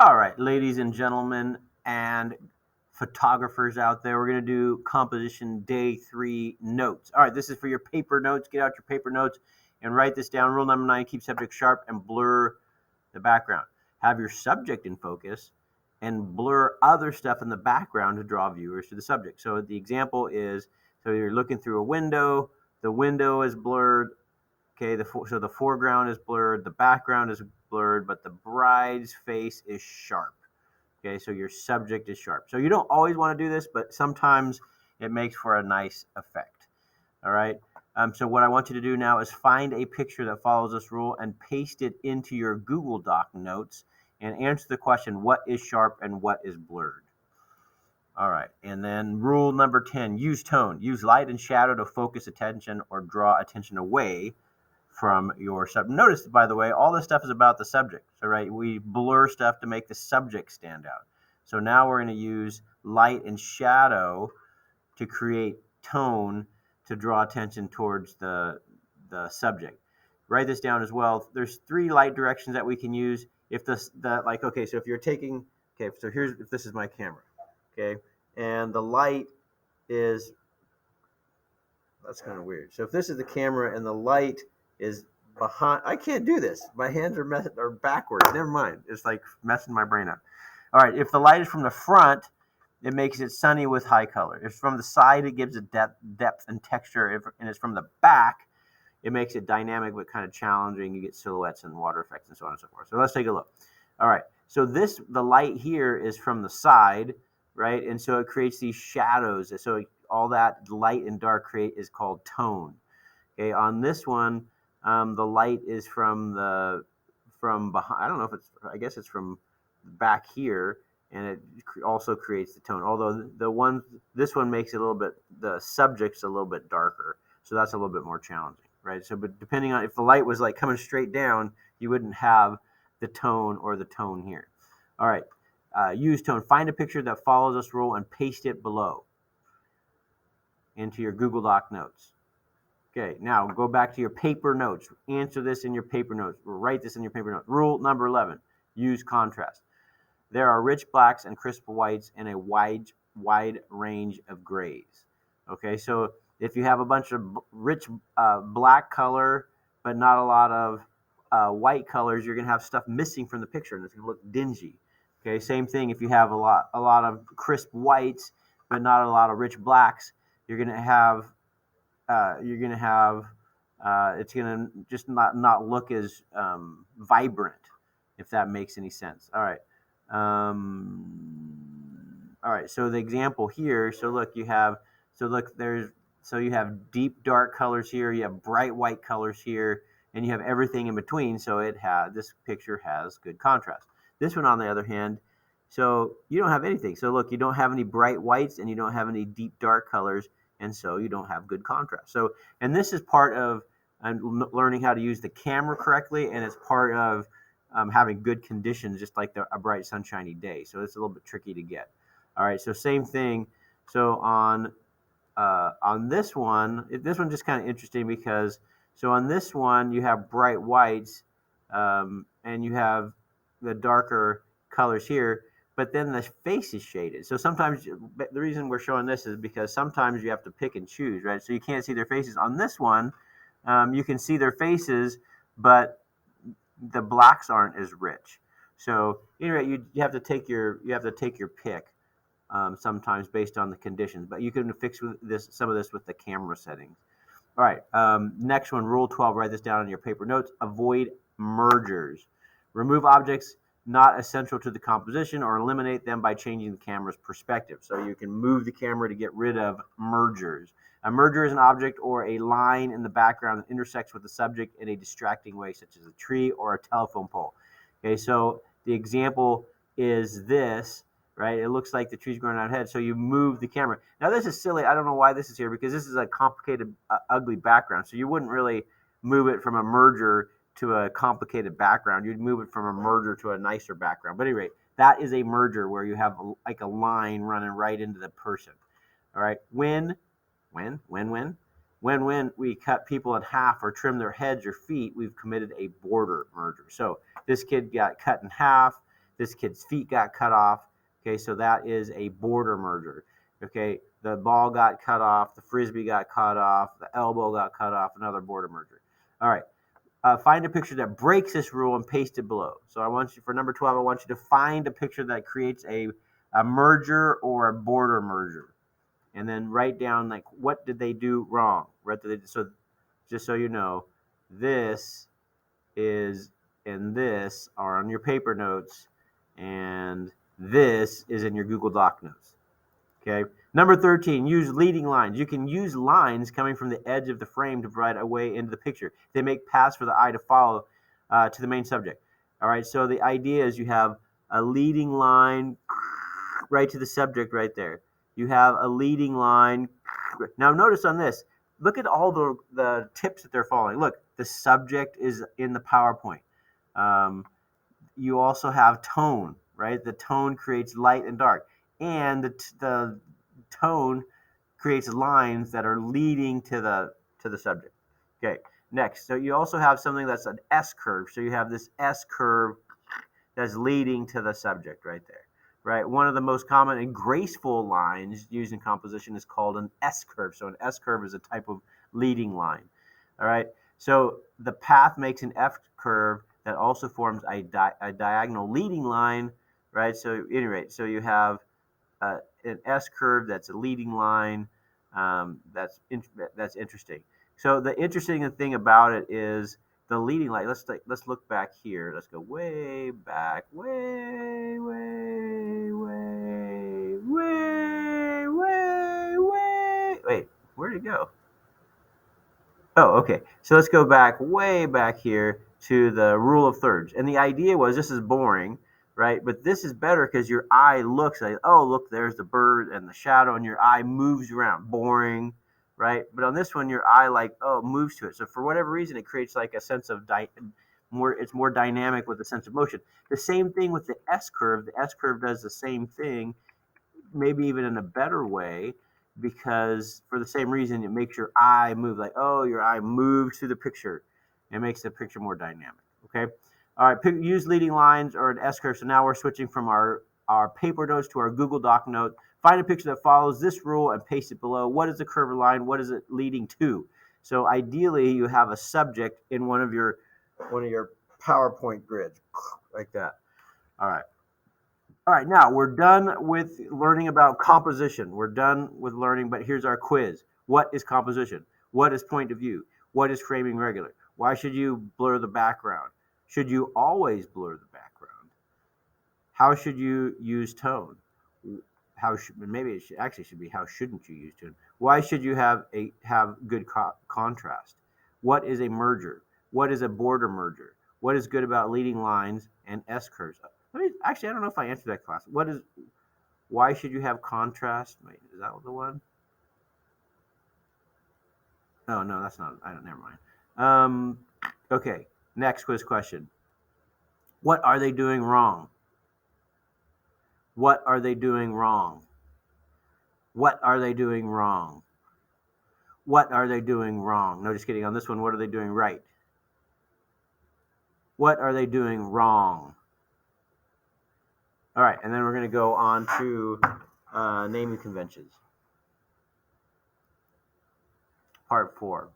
All right, ladies and gentlemen, and photographers out there, we're going to do composition day 3 notes. All right, this is for your paper notes. Get out your paper notes and write this down. Rule number 9, keep subject sharp and blur the background. Have your subject in focus and blur other stuff in the background to draw viewers to the subject. So the example is, so you're looking through a window, the window is blurred. Okay, so the foreground is blurred, the background is blurred, but the bride's face is sharp. Okay, so your subject is sharp. So you don't always want to do this, but sometimes it makes for a nice effect. All right. So what I want you to do now is find a picture that follows this rule and paste it into your Google Doc notes and answer the question, what is sharp and what is blurred? All right. And then rule number 10, use tone. Use light and shadow to focus attention or draw attention away from your subject. Notice, by the way, all this stuff is about the subject. So, right, we blur stuff to make the subject stand out. So now we're going to use light and shadow to create tone to draw attention towards the subject. Write this down as well. There's 3 light directions that we can use. If okay, so if you're taking, okay, so here's, if this is my camera, okay, and the light is, that's kind of weird. So if this is the camera and the light is behind, I can't do this. My hands are backwards. Never mind. It's like messing my brain up. All right. If the light is from the front, it makes it sunny with high color. If it's from the side, it gives it depth and texture. And it's from the back, it makes it dynamic but kind of challenging. You get silhouettes and water effects and so on and so forth. So let's take a look. All right. So the light here is from the side, right? And so it creates these shadows. So all that light and dark is called tone. Okay, on this one, the light is from behind. I don't know if I guess it's from back here, and it also creates the tone. Although this one makes it a little bit, the subject's a little bit darker, so that's a little bit more challenging, right? So, but depending on if the light was like coming straight down, you wouldn't have the tone or the tone here. All right, use tone. Find a picture that follows this rule and paste it below into your Google Doc notes. Okay, now go back to your paper notes. Answer this in your paper notes. Write this in your paper notes. Rule number 11, use contrast. There are rich blacks and crisp whites and a wide range of grays. Okay, so if you have a bunch of rich black color but not a lot of white colors, you're going to have stuff missing from the picture and it's going to look dingy. Okay, same thing if you have a lot of crisp whites but not a lot of rich blacks, you're going to have it's going to just not look as vibrant, if that makes any sense. All right. All right. So the example here. So look, you have deep dark colors here. You have bright white colors here, and you have everything in between. So this picture has good contrast. This one, on the other hand, so you don't have anything. So look, you don't have any bright whites, and you don't have any deep dark colors. And so you don't have good contrast. So, and this is part of learning how to use the camera correctly, and it's part of having good conditions, just like a bright sunshiny day. So it's a little bit tricky to get. All right, so same thing. So on this one just kind of interesting because so on this one you have bright whites, and you have the darker colors here. But then the face is shaded. So sometimes the reason we're showing this is because sometimes you have to pick and choose, right? So you can't see their faces. On this one, you can see their faces, but the blacks aren't as rich. So anyway, you have to take your pick sometimes based on the conditions. But you can fix some of this with the camera settings. All right. Next one, Rule 12. Write this down in your paper notes. Avoid mergers. Remove objects not essential to the composition or eliminate them by changing the camera's perspective. So you can move the camera to get rid of mergers. A merger is an object or a line in the background that intersects with the subject in a distracting way, such as a tree or a telephone pole. Okay, so the example is this, right? It looks like the tree's going out ahead, so you move the camera. Now this is silly. I don't know why this is here because this is a complicated, ugly background. So you wouldn't really move it from a merger to a complicated background. You'd move it from a merger to a nicer background. But anyway, that is a merger where you have like a line running right into the person. All right. When we cut people in half or trim their heads or feet, we've committed a border merger. So this kid got cut in half. this kid's feet got cut off. Okay, so that is a border merger. Okay, the ball got cut off, the frisbee got cut off, the elbow got cut off, another border merger. All right, find a picture that breaks this rule and paste it below. So I want you, for number 12, I want you to find a picture that creates a merger or a border merger. And then write down, like, what did they do wrong? So just so you know, this is and this are on your paper notes, and this is in your Google Doc notes. Okay. Number 13, use leading lines. You can use lines coming from the edge of the frame to provide a way into the picture. They make paths for the eye to follow to the main subject. All right, so the idea is you have a leading line right to the subject right there. You have a leading line. Now notice on this, look at all the tips that they're following. Look, the subject is in the PowerPoint. You also have tone, right? The tone creates light and dark. And the tone creates lines that are leading to the subject. Okay, next. So you also have something that's an S curve. So you have this S curve that's leading to the subject right there. Right? One of the most common and graceful lines used in composition is called an S curve. So an S curve is a type of leading line. All right. So the path makes an F curve that also forms a diagonal leading line, right? So at any rate, so you have an S curve that's a leading line. That's interesting. So the interesting thing about it is the leading line. Let's look back here. Let's go way back, way. Wait, where'd it go? Oh, okay. So let's go back way back here to the rule of thirds. And the idea was, this is boring, right? But this is better because your eye looks like, oh, look, there's the bird and the shadow, and your eye moves around. Boring, right? But on this one, your eye moves to it. So for whatever reason, it creates like a sense of it's more dynamic with a sense of motion. The same thing with the S curve. The S curve does the same thing, maybe even in a better way, because for the same reason, it makes your eye move, like, oh, your eye moves through the picture. It makes the picture more dynamic. Okay. All right. Use leading lines or an S curve. So now we're switching from our paper notes to our Google Doc note. Find a picture that follows this rule and paste it below. What is the curved line? What is it leading to? So ideally, you have a subject in one of your PowerPoint grids, like that. All right. All right, now we're done with learning about composition. We're done with learning, but here's our quiz. What is composition? What is point of view? What is framing regular? Why should you blur the background? Should you always blur the background? How should you use tone? Maybe it should be how shouldn't you use tone? Why should you have good contrast? What is a merger? What is a border merger? What is good about leading lines and S curves? I don't know if I answered that class. Why should you have contrast? Wait, is that the one? Oh, no, that's not. Never mind. Okay, next quiz question. What are they doing wrong? What are they doing wrong? What are they doing wrong? What are they doing wrong? No, just kidding. On this one, what are they doing right? What are they doing wrong? All right, and then we're going to go on to naming conventions. Part 4.